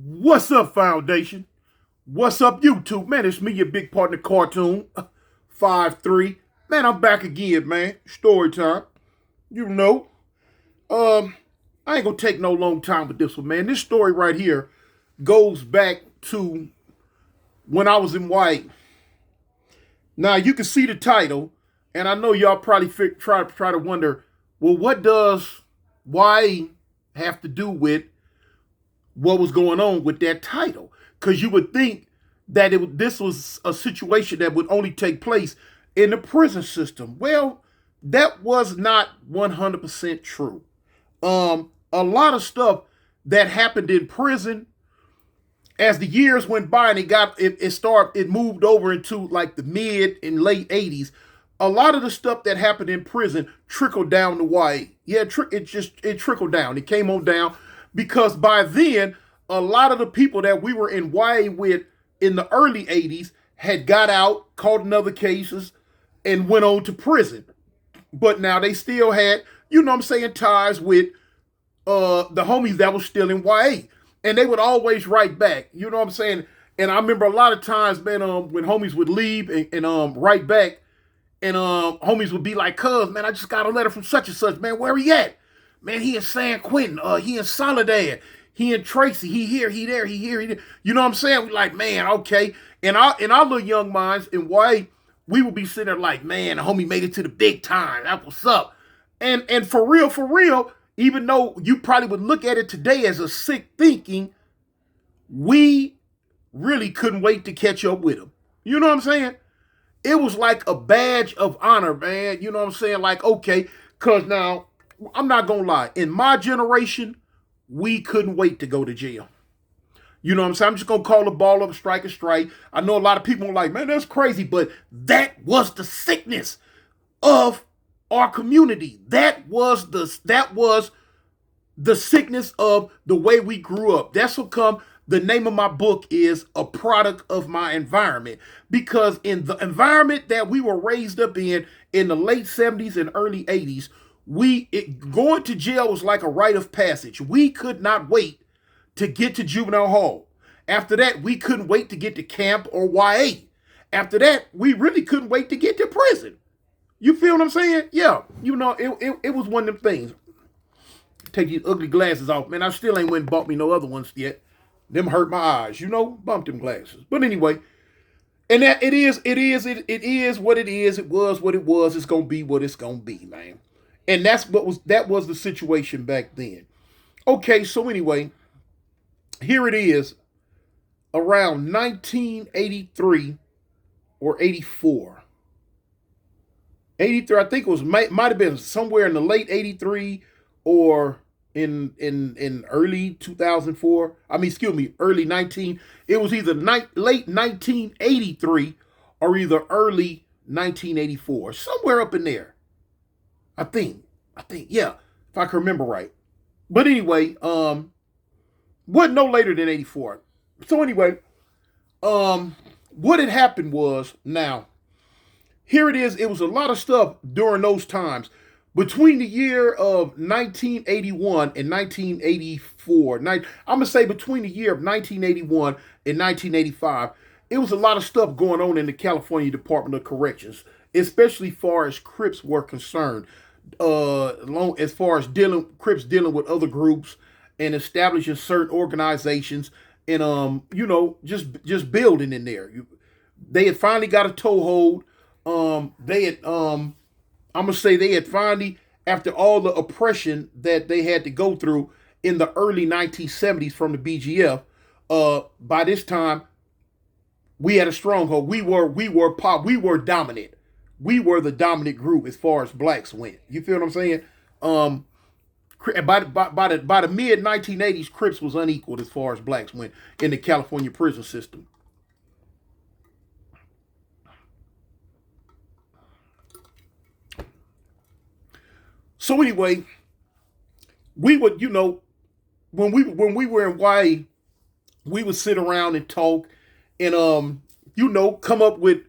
What's up, Foundation? What's up, YouTube? Man, it's me, your big partner, Cartoon 5-3. Man, I'm back again, man. Story time. You know. I ain't gonna take no long time with this one, man. This story right here goes back to when I was in White. Now, you can see the title, and I know y'all probably try to wonder, well, what does YA have to do with what was going on with that title? Because you would think that this was a situation that would only take place in the prison system. Well, that was not 100% true. A lot of stuff that happened in prison as the years went by and it moved over into like the mid and late 80s. A lot of the stuff that happened in prison trickled down to YA. Yeah, it trickled down. It came on down because by then, a lot of the people that we were in YA with in the early 80s had got out, caught in other cases, and went on to prison. But now they still had, ties with the homies that was still in YA. And they would always write back, you know what I'm saying? And I remember a lot of times, man, when homies would leave and write back, and homies would be like, cuz, man, I just got a letter from such and such, man, where he at? Man, he in San Quentin, he in Soledad, he in Tracy, he here, he there, he here, he there. You know what I'm saying? We like, man, okay. And our little young minds in YA, we would be sitting there like, man, the homie made it to the big time. That's what's up. And for real, even though you probably would look at it today as a sick thinking, we really couldn't wait to catch up with him. You know what I'm saying? It was like a badge of honor, man. You know what I'm saying? Like, okay, because now, I'm not going to lie. In my generation, we couldn't wait to go to jail. You know what I'm saying? I'm just going to call the ball up, strike a strike. I know a lot of people are like, man, that's crazy. But that was the sickness of our community. That was the sickness of the way we grew up. That's what come. The name of my book is A Product of My Environment, because in the environment that we were raised up in the late 70s and early 80s, going to jail was like a rite of passage. We could not wait to get to juvenile hall. After that, we couldn't wait to get to camp or YA. After that, we really couldn't wait to get to prison. You feel what I'm saying? Yeah, it was one of them things. Take these ugly glasses off, man. I still ain't went and bought me no other ones yet. Them hurt my eyes, bump them glasses. But anyway, and that it is what it is. It was what it was. It's gonna be what it's gonna be, man. And that was the situation back then. Okay, so anyway, here it is, around 1983 or 84. 83, I think it was might have been somewhere in the late 83 or in early 2004. Early 19. It was either late 1983 or either early 1984, somewhere up in there. I think, yeah, if I can remember right. But anyway, wasn't no later than 84. So anyway, what had happened was, now, here it is. It was a lot of stuff during those times. Between the year of 1981 and 1984, I'm going to say between the year of 1981 and 1985, it was a lot of stuff going on in the California Department of Corrections, especially far as Crips were concerned. As far as Crips dealing with other groups and establishing certain organizations and, just building in there. They had finally got a toehold. I'm going to say they had finally, after all the oppression that they had to go through in the early 1970s from the BGF, by this time, we had a stronghold. We were dominant. We were the dominant group as far as blacks went. You feel what I'm saying? By the mid 1980s, Crips was unequaled as far as blacks went in the California prison system. So anyway, we would, when we were in YA, we would sit around and talk and come up with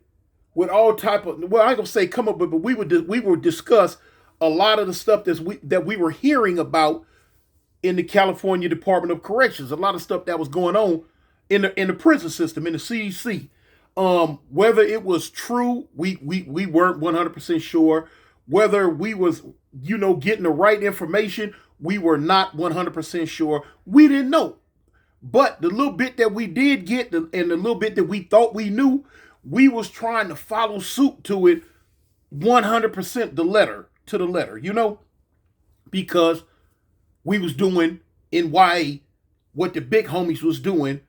all type of, well, I ain't gonna say come up with, but we would discuss a lot of the stuff that we were hearing about in the California Department of Corrections, a lot of stuff that was going on in the prison system, in the CDC. Whether it was true, we weren't 100% sure. Whether we was, getting the right information, we were not 100% sure. We didn't know. But the little bit that we did get, and the little bit that we thought we knew, we was trying to follow suit to it 100% to the letter, because we was doing in YA what the big homies was doing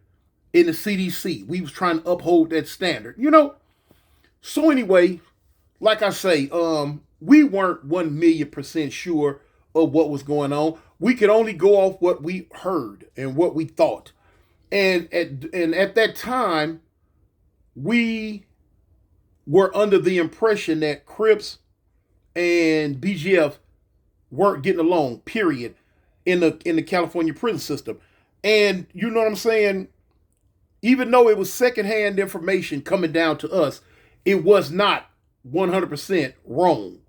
in the CDC. We was trying to uphold that standard. So anyway, like I say, we weren't 1,000,000% sure of what was going on. We could only go off what we heard and what we thought. And at that time, we were under the impression that Crips and BGF weren't getting along, period, in the California prison system. And you know what I'm saying? Even though it was secondhand information coming down to us, it was not 100% wrong.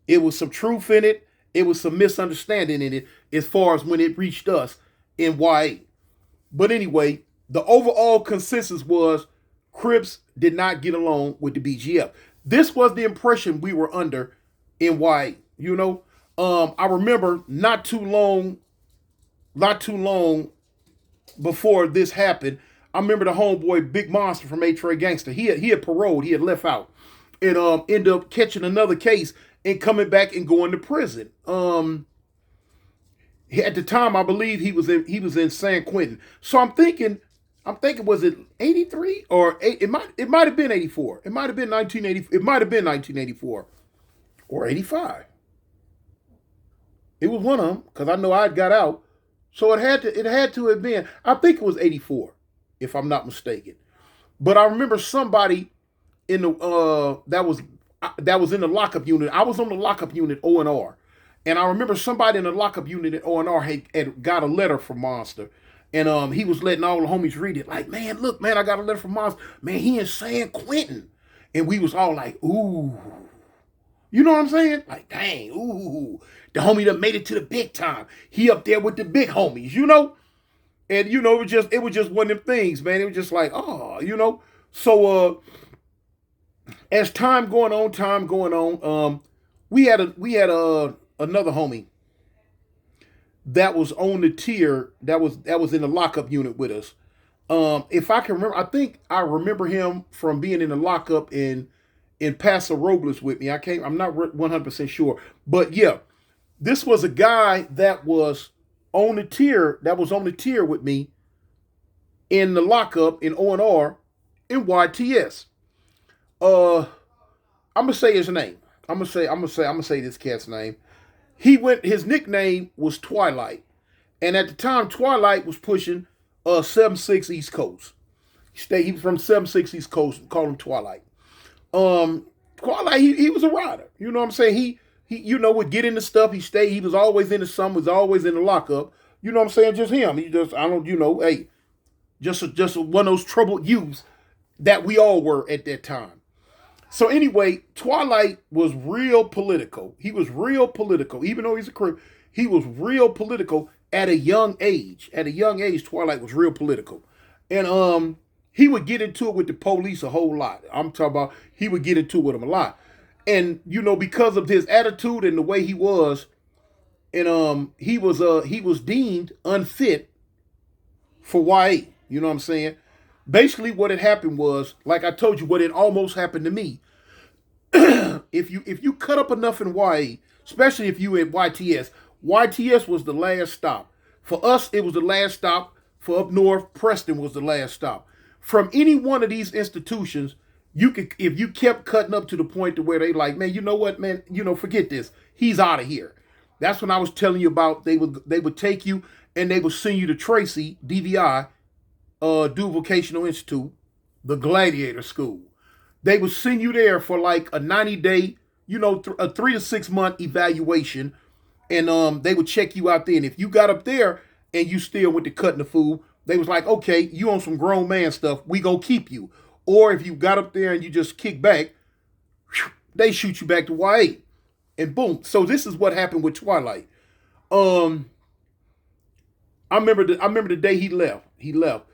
It was some truth in it. It was some misunderstanding in it as far as when it reached us in YA. But anyway, the overall consensus was Crips did not get along with the BGF. This was the impression we were under in YA. I remember not too long before this happened, I remember the homeboy Big Monster from A-Tray Gangster. He had paroled. He had left out and ended up catching another case and coming back and going to prison. At the time, I believe he was in San Quentin. So I'm thinking, was it 83 or it might have been 84. It might have been 1980. It might have been 1984 or 85. It was one of them because I know I got out. So it had to have been. I think it was 84, if I'm not mistaken. But I remember somebody in the that was in the lockup unit. I was on the lockup unit O&R. And I remember somebody in the lockup unit at O&R had got a letter from Monster. And he was letting all the homies read it. Like, man, look, man, I got a letter from Monster. Man, he in San Quentin. And we was all like, ooh. You know what I'm saying? Like, dang, ooh. The homie that made it to the big time. He up there with the big homies, And, it was just one of them things, man. It was just like, oh. So, as time going on, we had another homie that was on the tier that was in the lockup unit with us. If I can remember, I think I remember him from being in the lockup in Paso Robles with me. I'm not 100% sure, but yeah, this was a guy that was on the tier with me in the lockup in O&R in YTS. I'm gonna say his name. I'm gonna say this cat's name. His nickname was Twilight. And at the time, Twilight was pushing 7-6 East Coast. He was from 7-6 East Coast, called him Twilight. Twilight, he was a rider. You know what I'm saying? He would get into stuff. He was always into something, was always in the lockup. You know what I'm saying? Just him. Just one of those troubled youths that we all were at that time. So anyway, Twilight was real political. He was real political. Even though he's a Crip, he was real political at a young age. At a young age, Twilight was real political. And he would get into it with the police a whole lot. I'm talking about he would get into it with them a lot. And, because of his attitude and the way he was, and he was deemed unfit for YA. You know what I'm saying? Basically, what had happened was, like I told you, what had almost happened to me. If you cut up enough in YA, especially if you at YTS was the last stop. For us, it was the last stop. For up north, Preston was the last stop. From any one of these institutions, if you kept cutting up to the point to where they like, man, you know what, man, forget this. He's out of here. That's when I was telling you about they would take you and they would send you to Tracy, DVI, Do Vocational Institute, the Gladiator School. They would send you there for like a 90-day, a 3 to 6 month evaluation, and they would check you out there. And if you got up there and you still went to cutting the food, they was like, okay, you on some grown man stuff, we gonna keep you. Or if you got up there and you just kick back, they shoot you back to YA. And boom. So this is what happened with Twilight. I remember the day he left. He left.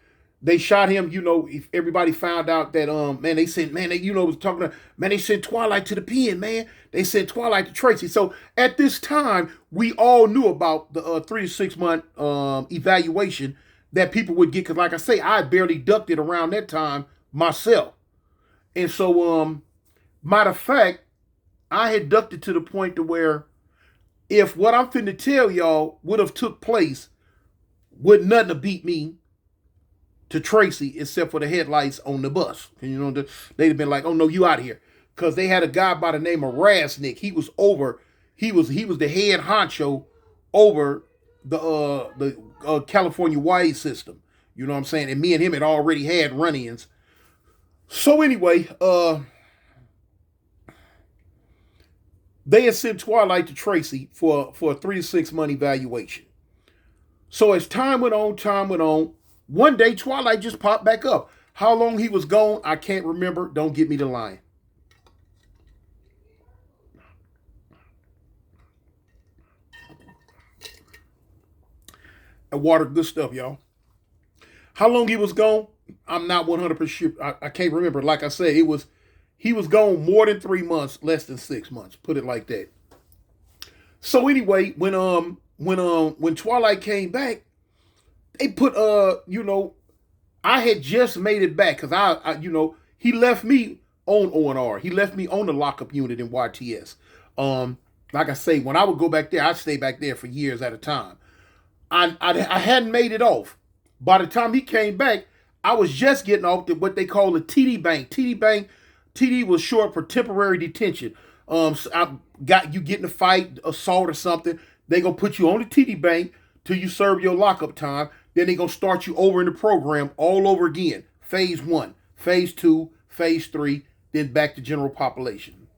They shot him. You know, if everybody found out that man, they sent man, they was talking to man. They sent Twilight to the pen, man. They sent Twilight to Tracy. So at this time, we all knew about the 3 to 6 month evaluation that people would get. Because like I say, I barely ducked it around that time myself. And so matter of fact, I had ducked it to the point to where if what I'm finna tell y'all would have took place, would nothing have beat me to Tracy except for the headlights on the bus. And you know, they'd have been like, "Oh no, you out of here," because they had a guy by the name of Rasnick. He was the head honcho over the California wide system. You know what I'm saying? And me and him had already had run-ins. So anyway, they had sent Twilight to Tracy for a 3 to 6 month evaluation. So as time went on, one day Twilight just popped back up. How long he was gone, I can't remember. Don't get me to lying. And water, good stuff, y'all. How long he was gone, I'm not 100% sure. I can't remember. Like I said, he was gone more than 3 months, less than 6 months. Put it like that. So anyway, when Twilight came back, they put I had just made it back because I he left me on O&R. He left me on the lockup unit in YTS. Like I say, when I would go back there, I'd stay back there for years at a time. I hadn't made it off. By the time he came back, I was just getting off to what they call a TD bank. TD was short for temporary detention. So I got you get in a fight, assault or something. They gonna put you on the TD bank till you serve your lockup time. Then they gonna start you over in the program all over again. Phase 1, phase 2, phase 3, then back to general population.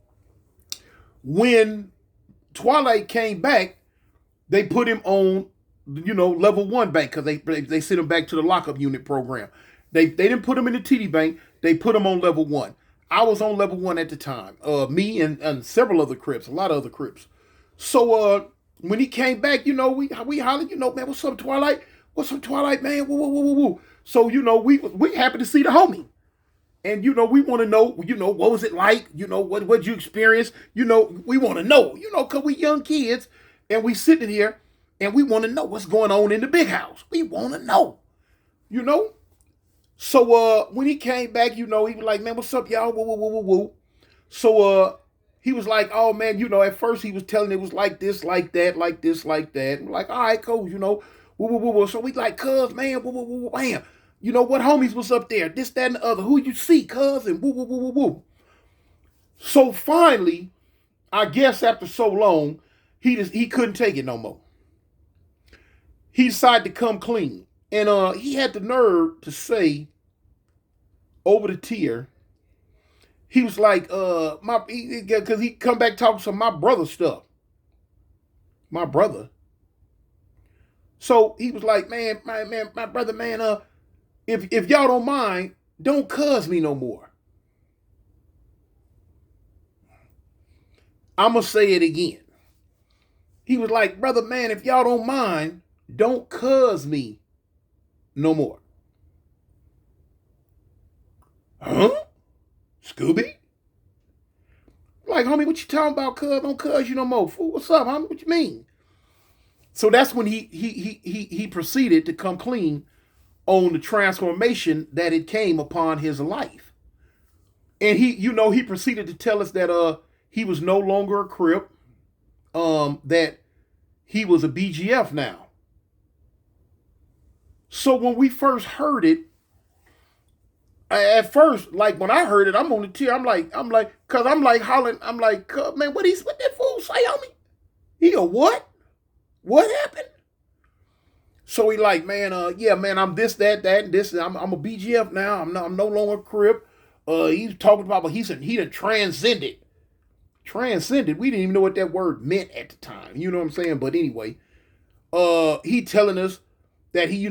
When Twilight came back, they put him on, level 1 bank because they sent him back to the lockup unit program. They didn't put him in the TD bank. They put him on level 1. I was on level 1 at the time. Me and several other Crips, a lot of other Crips. So when he came back, we hollered, man, what's up, Twilight? What's up, Twilight, man? Woo, woo, woo, woo, woo. So, we happy to see the homie. And, we want to know, what was it like? What'd you experience? We want to know, because we young kids and we sitting here and we want to know what's going on in the big house. We want to know, So when he came back, he was like, man, what's up, y'all? Woo, woo, woo, woo, woo. So he was like, oh, man, at first he was telling it was like this, like that, like this, like that. I'm like, all right, cool, woo, woo, woo, woo. So we like, cuz, man, woo, woo, woo, woo, bam. What homies was up there? This, that, and the other. Who you see, cuz, and woo, woo, woo, woo, woo. So finally, I guess after so long, he couldn't take it no more. He decided to come clean. And he had the nerve to say over the tier, he was like, because he come back talking some my brother stuff. My brother. So he was like, man, my brother, man, if y'all don't mind, don't cuz me no more. I'm going to say it again. He was like, brother, man, if y'all don't mind, don't cuz me no more. Huh? Scooby? Like, homie, what you talking about, cuz? Don't cuz you no more. Fool, what's up, homie? What you mean? So that's when he proceeded to come clean on the transformation that it came upon his life. And he proceeded to tell us that he was no longer a Crip, that he was a BGF now. So when we first heard it, at first, like when I heard it, I'm on the tier. I'm like, cause I'm like hollering. I'm like, man, what that fool say on me? He go, what? What happened? So he like, man, yeah, man, I'm this, that, and this. I'm a BGF now. I'm no longer a Crip. He's talking about, but he done transcended. Transcended. We didn't even know what that word meant at the time. You know what I'm saying? But anyway, he telling us that he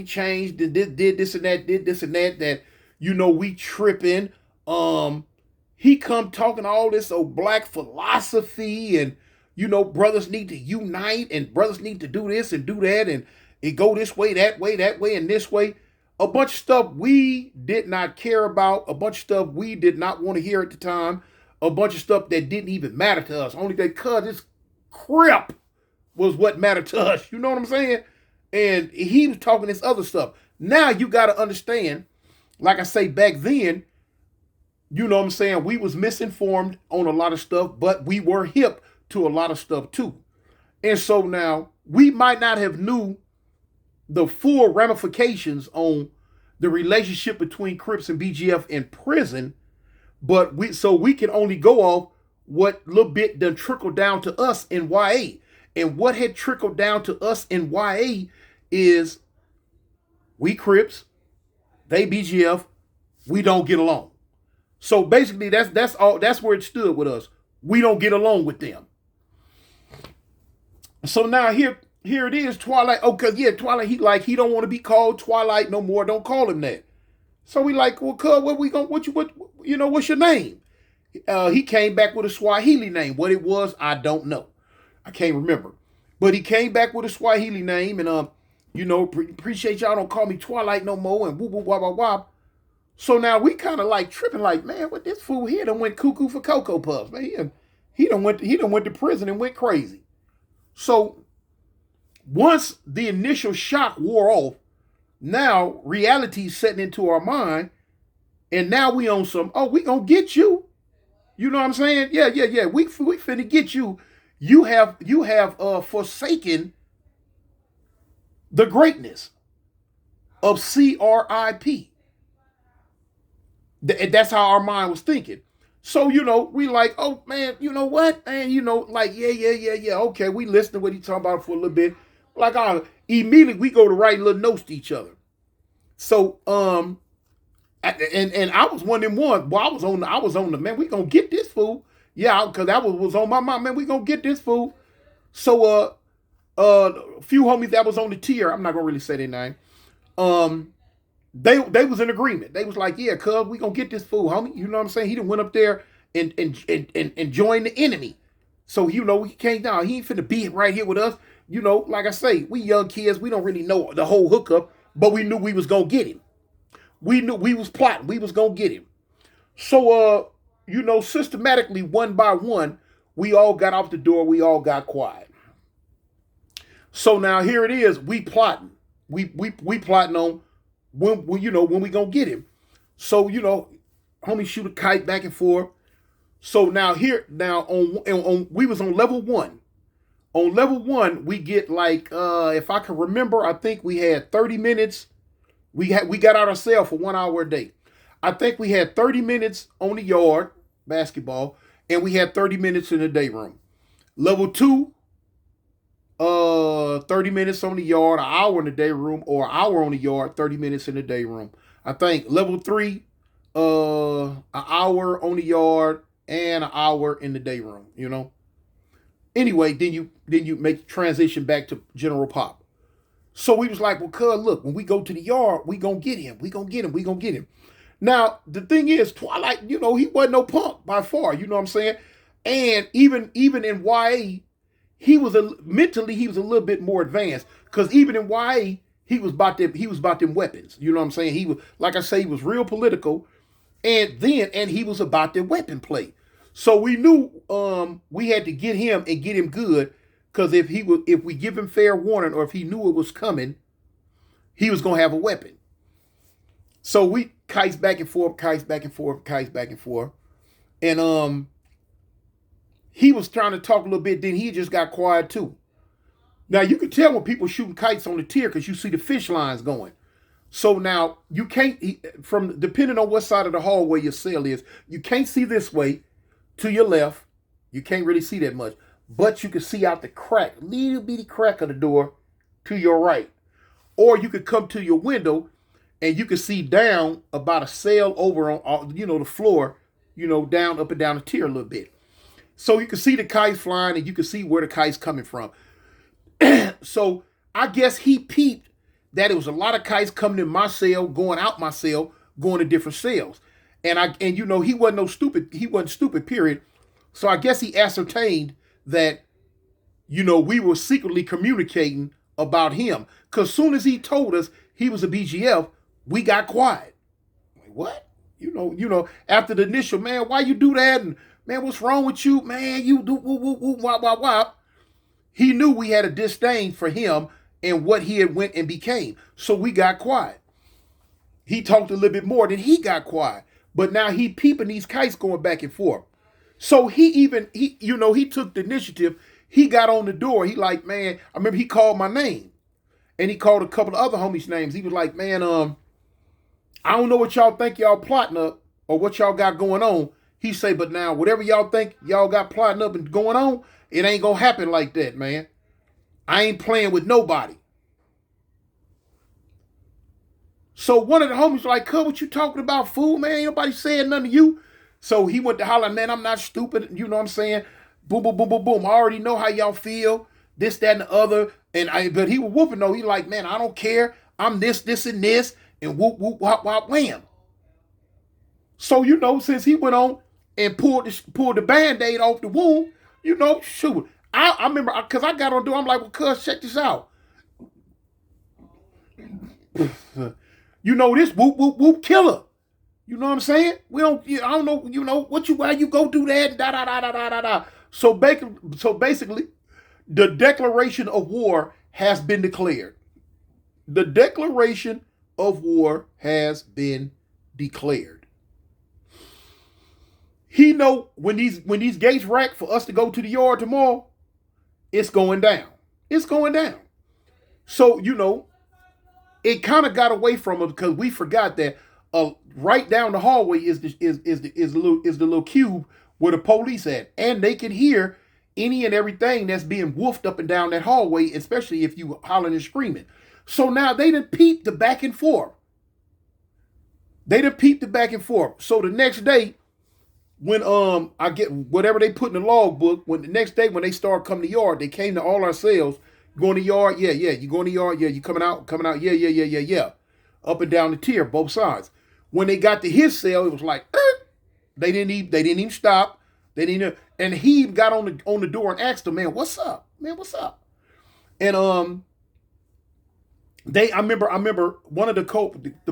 changed, did this and that, that, we tripping. He come talking all this old black philosophy and, brothers need to unite and brothers need to do this and do that. it go this way, that way, and this way. A bunch of stuff we did not care about, a bunch of stuff we did not want to hear at the time, a bunch of stuff that didn't even matter to us. Only because this Crip was what mattered to us. You know what I'm saying? And he was talking this other stuff. Now you got to understand, like I say back then, you know what I'm saying, we was misinformed on a lot of stuff, but we were hip to a lot of stuff too. And so now we might not have knew the full ramifications on the relationship between Crips and BGF in prison, but we can only go off what little bit done trickled down to us in YA. And what had trickled down to us in YA is we Crips, they BGF, we don't get along. So basically that's all, that's where it stood with us. We don't get along with them. So now here it is, Twilight. Okay, yeah, Twilight, he don't want to be called Twilight no more. Don't call him that. So we like, well, cuz, what's your name? He came back with a Swahili name. What it was, I don't know. I can't remember. But he came back with a Swahili name, and appreciate y'all don't call me Twilight no more, and whoop whoop wop wop wop. So now we kind of like tripping, like, man, what this fool here done went cuckoo for Cocoa Puffs, man. He done went to prison and went crazy. So once the initial shock wore off, now reality's setting into our mind, and now we on some, oh, we gonna get you. You know what I'm saying? Yeah. We finna get you. You have forsaken the greatness of CRIP. That's how our mind was thinking. So, we like, oh man, you know what? Man, like, yeah. Okay, we listened to what he talking about for a little bit. Like, immediately we go to write little notes to each other. So, and I was one of them ones. Well, I was on the, man, we gonna get this fool. Yeah, because that was on my mind, man, we gonna get this fool. So, a few homies that was on the tier, I'm not gonna really say their name. They was in agreement. They was like, yeah, cuz, we gonna get this fool, homie. You know what I'm saying? He done went up there and joined the enemy. So, he came down. He ain't finna be right here with us. Like I say, we young kids, we don't really know the whole hookup, but we knew we was gonna get him. We knew we was plotting. We was gonna get him. So, systematically, one by one, we all got out the door. We all got quiet. So now here it is. We plotting. We plotting on when we gonna get him. So, homie shoot a kite back and forth. So now on we was on level 1. On level 1, we get like, if I can remember, I think we had 30 minutes. We got out our cell for 1 hour a day. I think we had 30 minutes on the yard, basketball, and we had 30 minutes in the day room. Level 2, 30 minutes on the yard, an hour in the day room, or an hour on the yard, 30 minutes in the day room. I think level 3, an hour on the yard and an hour in the day room, Anyway, then you make the transition back to General Pop. So we was like, well, cuz, look, when we go to the yard, we gonna get him. We gonna get him. Now, the thing is, Twilight, he wasn't no punk by far, you know what I'm saying? And even in YA, mentally he was a little bit more advanced. Because even in YA, he was about them weapons. You know what I'm saying? He was, like I say, he was real political. And he was about the weapon play. So we knew we had to get him and get him good. Because if we give him fair warning, or if he knew it was coming, he was gonna have a weapon. So we kites back and forth. And he was trying to talk a little bit, then he just got quiet too. Now you can tell when people shooting kites on the tier because you see the fish lines going. So now you can't, depending on what side of the hallway your cell is, you can't see this way to your left. You can't really see that much. But you can see out the crack, little bitty crack of the door to your right. Or you could come to your window and you can see down about a cell over on, the floor, down, up and down the tier a little bit. So you can see the kites flying and you can see where the kite's coming from. So I guess he peeped that it was a lot of kites coming in my cell, going out my cell, going to different cells. And he wasn't stupid, period. So I guess he ascertained that, we were secretly communicating about him. Because soon as he told us he was a BGF, we got quiet. Like, what? After the initial, man, why you do that? And man, what's wrong with you? Man, you do woo, woo, woo, wop, wop, wop. He knew we had a disdain for him and what he had went and became. So we got quiet. He talked a little bit more, then he got quiet. But now he peeping these kites going back and forth. So he took the initiative. He got on the door. He like, man, I remember he called my name. And he called a couple of other homies' names. He was like, man, I don't know what y'all think y'all plotting up or what y'all got going on. He say, but now, whatever y'all think y'all got plotting up and going on, it ain't gonna happen like that, man. I ain't playing with nobody. So one of the homies was like, cuz, what you talking about, fool, man? Ain't nobody saying nothing to you. So he went to holler, man, I'm not stupid. You know what I'm saying? Boom, boom, boom, boom, boom. I already know how y'all feel. This, that, and the other. But he was whooping though. He like, man, I don't care. I'm this, and this. And whoop, whoop, whop, whop, wham. So, since he went on and pulled the Band-Aid off the wound, shoot. I remember, because I got on the door, I'm like, well, cuz, check this out. This whoop, whoop, whoop killer. You know what I'm saying? I don't know, why you go do that, da, da, da, da, da, da, da. So basically, the declaration of war has been declared. The declaration of war has been declared. He know when these gates rack for us to go to the yard tomorrow, it's going down. It's going down. So, it kind of got away from us because we forgot that right down the hallway is the little cube where the police at, and they can hear any and everything that's being woofed up and down that hallway, especially if you hollering and screaming. So now they done peeped the back and forth. So the next day, when I get whatever they put in the logbook, when the next day when they start coming to the yard, they came to all our cells. Going to the yard, yeah. You going to the yard, yeah. You coming out, yeah. Up and down the tier, both sides. When they got to his cell, it was like, they didn't even stop. And he got on the door and asked him, man, what's up? And I remember one of the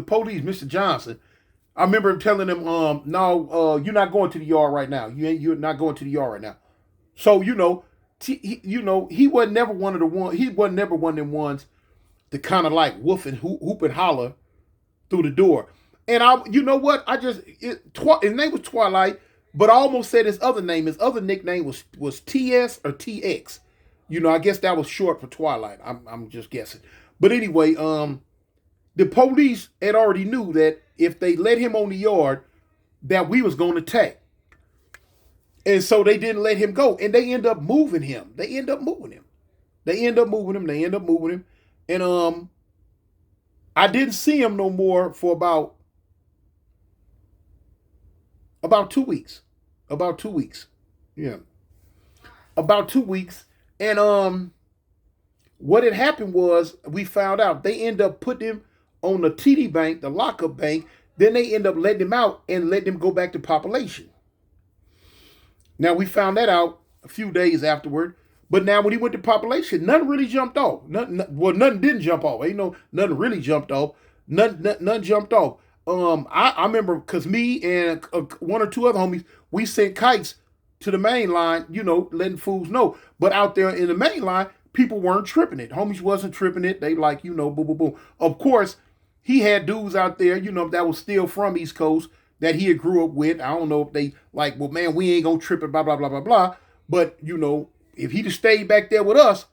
police, Mr. Johnson. I remember him telling him, no, you're not going to the yard right now. You're not going to the yard right now. So he wasn't never one of the ones. He wasn't never one of them ones to kind of like woof and hoop and holler through the door. And his name was Twilight, but I almost said his other name. His other nickname was TS or TX. I guess that was short for Twilight. I'm just guessing. But anyway, the police had already knew that if they let him on the yard, that we was going to attack. And so they didn't let him go. And they end up moving him. And I didn't see him no more for about 2 weeks. Yeah. About 2 weeks. And what had happened was we found out they end up putting him on the TD bank, the lockup bank. Then they end up letting him out and letting him go back to population. Now, we found that out a few days afterward. But now when he went to population, nothing really jumped off. Nothing didn't jump off. Nothing really jumped off. None jumped off. I remember because me and one or two other homies, we sent kites to the main line, letting fools know. But out there in the main line, people weren't tripping it. Homies wasn't tripping it. They like, boom, boom, boom. Of course, he had dudes out there, that was still from East Coast that he had grew up with. I don't know if they like, well, man, we ain't gonna trip it, blah, blah, blah, blah, blah. But, if he'd have stayed back there with us,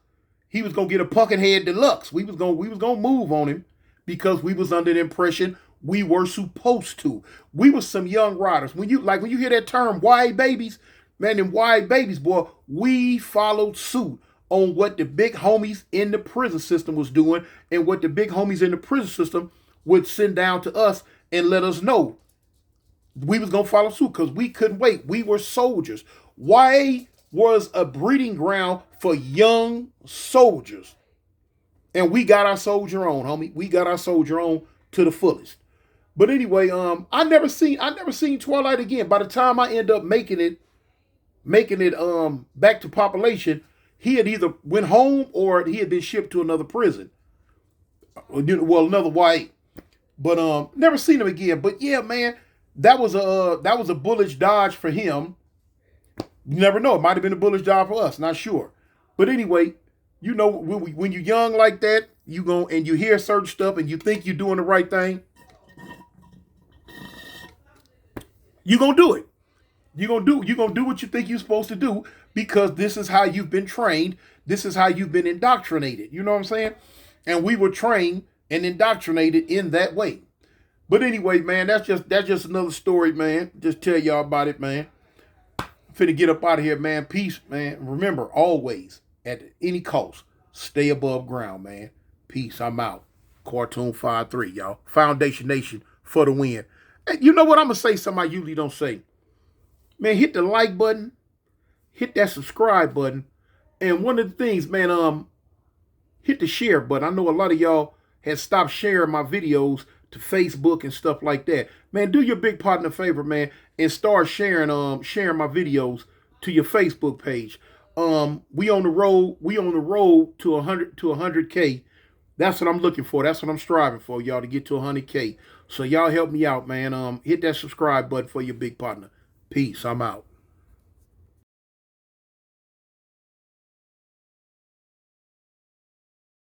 he was gonna get a Puckenhead Deluxe. We was gonna move on him because we was under the impression we were supposed to. We was some young riders. When you hear that term, YA babies, man, them YA babies, boy, we followed suit on what the big homies in the prison system was doing and what the big homies in the prison system would send down to us and let us know. We was going to follow suit because we couldn't wait. We were soldiers. YA was a breeding ground for young soldiers. And we got our soldier on, homie. We got our soldier on to the fullest. But anyway, I never seen Twilight again. By the time I end up making it back to population, he had either went home or he had been shipped to another prison. Well, another white. But never seen him again. But yeah, man, that was a bullish dodge for him. You never know. It might have been a bullish dodge for us. Not sure. But anyway, you know, when you're young like that, you go and you hear certain stuff and you think you're doing the right thing, you're gonna do it. You're gonna do what you think you're supposed to do because this is how you've been trained. This is how you've been indoctrinated. You know what I'm saying? And we were trained and indoctrinated in that way. But anyway, man, that's just another story, man. Just tell y'all about it, man. Finna get up out of here, man. Peace, man. Remember, always, at any cost, stay above ground, man. Peace. I'm out. Cartoon 5-3, y'all. Foundation Nation for the win. Hey, you know what? I'm gonna say something I usually don't say. Man, hit the like button, hit that subscribe button, and one of the things, man, hit the share button. I know a lot of y'all has stopped sharing my videos to Facebook and stuff like that. Man, do your big partner a favor, man, and start sharing my videos to your Facebook page. We on the road to 100K. That's what I'm looking for. That's what I'm striving for, y'all, to get to 100K. So y'all help me out, man. Hit that subscribe button for your big partner. Peace. I'm out.